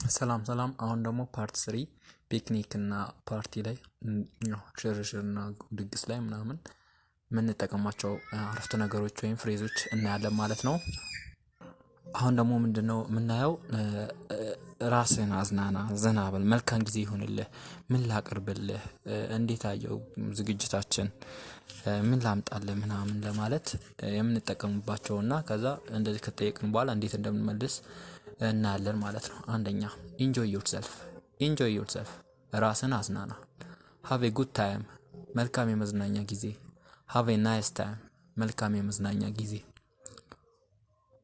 ሰላም ሰላም። አሁን ደግሞ ፓርት 3 ፒክኒክ እና ፓርቲ ላይ ሽርሽርና ድግስ ላይ ምናምን የምንጠቀማቸው አረፍተ ነገሮች ወይም ፍሬዞች እናያለን ማለት ነው። አሁን ደግሞ ምንድነው የምናየው? ራስህን አዝናና፣ ዘና በል፣ መልካም ጊዜ ይሁንልህ፣ ምን ላቅርብልህ፣ እንዴት አየው ዝግጅታችን፣ ምን ላምጣልህ ምናምን ለማለት የምንጠቀምባቸውና ከዛ እንደዚህ ከተጠየቅን በኋላ እንዴት እንደምንመልስ እናያለን ማለት ነው። አንደኛ ኢንጆይ ዮርሰልፍ፣ ኢንጆይ ዮርሰልፍ ራስን አዝናና። ሃቭ ኤ ጉድ ታይም መልካም የመዝናኛ ጊዜ። ሃቭ ኤ ናይስ ታይም መልካም የመዝናኛ ጊዜ።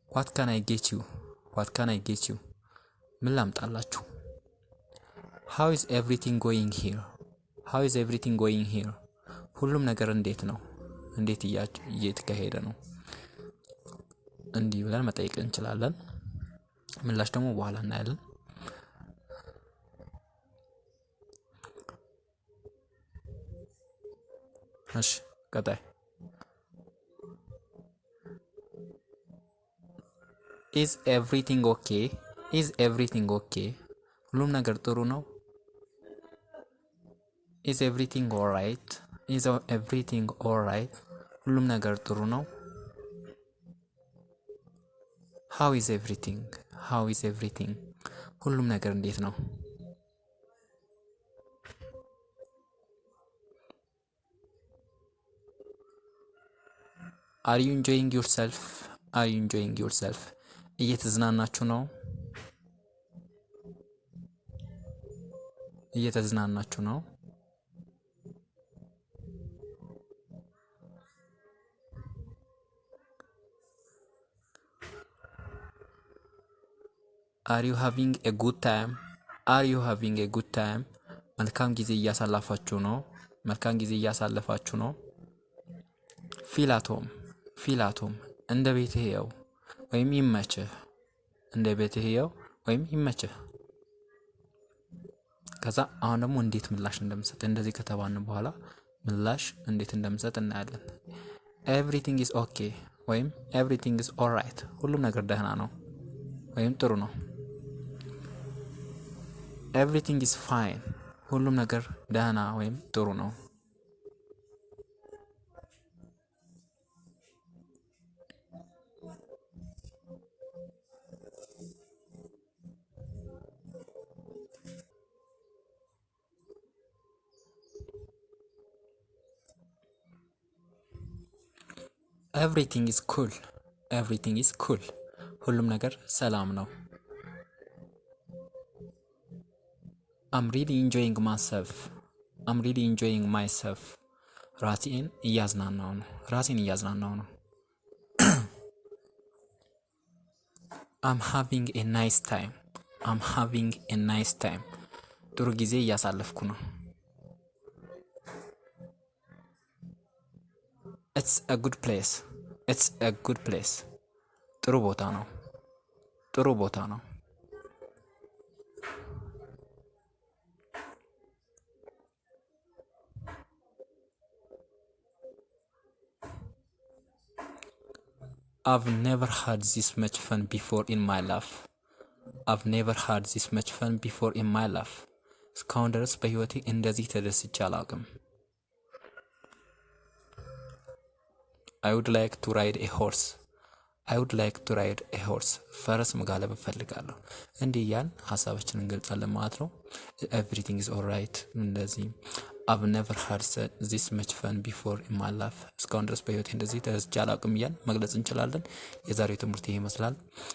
ዋት ካን አይ ጌት ዩ፣ ዋት ካን አይ ጌት ዩ ምን ላምጣላችሁ። ሃው ኢዝ ኤቭሪቲንግ ጎይንግ ሂር፣ ሃው ኢዝ ኤቭሪቲንግ ጎይንግ ሂር ሁሉም ነገር እንዴት ነው፣ እንዴት እየተካሄደ ነው። እንዲህ ብለን መጠየቅ እንችላለን። ምላሽ ደግሞ በኋላ እናያለን። እሺ ቀጣይ ኢዝ ኤቭሪቲንግ ኦኬ፣ ኢዝ ኤቭሪቲንግ ኦኬ ሁሉም ነገር ጥሩ ነው። ኢዝ ኤቭሪቲንግ ኦልራይት፣ ኢዝ ኤቭሪቲንግ ኦልራይት ሁሉም ነገር ጥሩ ነው። ሃው ኢዝ ኤቭሪቲንግ፣ ሃው ኢዝ ኤቭሪቲንግ ሁሉም ነገር እንዴት ነው። አር ዩ ኢንጆይንግ ዮርሰልፍ፣ አር ዩ ኢንጆይንግ ዮርሰልፍ እየተዝናናችሁ ነው፣ እየተዝናናችሁ ነው። አር ዩ ሃቪንግ ኤ ጉድ ታይም፣ አር ዩ ሃቪንግ ኤ ጉድ ታይም መልካም ጊዜ እያሳለፋችሁ ነው፣ መልካም ጊዜ እያሳለፋችሁ ነው። ፊል አት ሆም፣ ፊል አት ሆም እንደ ቤትህ የው ወይም ይመችህ፣ እንደ ቤትህ የው ወይም ይመችህ። ከዛ አሁን ደግሞ እንዴት ምላሽ እንደምሰጥ እንደዚህ ከተባልን በኋላ ምላሽ እንዴት እንደምሰጥ እናያለን። ኤቭሪቲንግ ኢዝ ኦኬ ወይም ኤቭሪቲንግ ኢዝ ኦልራይት ሁሉም ነገር ደህና ነው ወይም ጥሩ ነው። ኤቭሪቲንግ ኢዝ ፋይን ሁሉም ነገር ደህና ወይም ጥሩ ነው። ኤቭሪቲንግ ኢዝ ኩል፣ ኤቭሪቲንግ ኢዝ ኩል ሁሉም ነገር ሰላም ነው። አም ሪሊ ኢንጆይንግ ማይሰልፍ፣ አም ሪሊ ኢንጆይንግ ማይሰልፍ ራሴን እያዝናናው ነው፣ ራሴን እያዝናናው ነው። አም ሃቪንግ ኤ ናይስ ታይም፣ አም ሃቪንግ ኤ ናይስ ታይም ጥሩ ጊዜ እያሳለፍኩ ነው። ኢትስ አ ጉድ ፕሌስ፣ ኢትስ አ ጉድ ፕሌስ ጥሩ ቦታ ነው፣ ጥሩ ቦታ ነው። I've never had this much fun before in my life. I've never had this much fun before in my life. እስካሁን ድረስ በህይወቴ እንደዚህ ተደስቼ አላውቅም። I would like to ride a horse. I would like to ride a horse. ፈረስ መጋለብ እፈልጋለሁ። እንዲህ እያልን ሀሳባችንን እንገልጻለን ማለት ነው። Everything is alright እንደዚህ I've never had this much fun before in my life እስካሁን ድረስ በህይወቴ እንደዚህ ተደስቼ አላውቅም እያልን መግለጽ እንችላለን። የዛሬው ትምህርት ይሄ ይመስላል።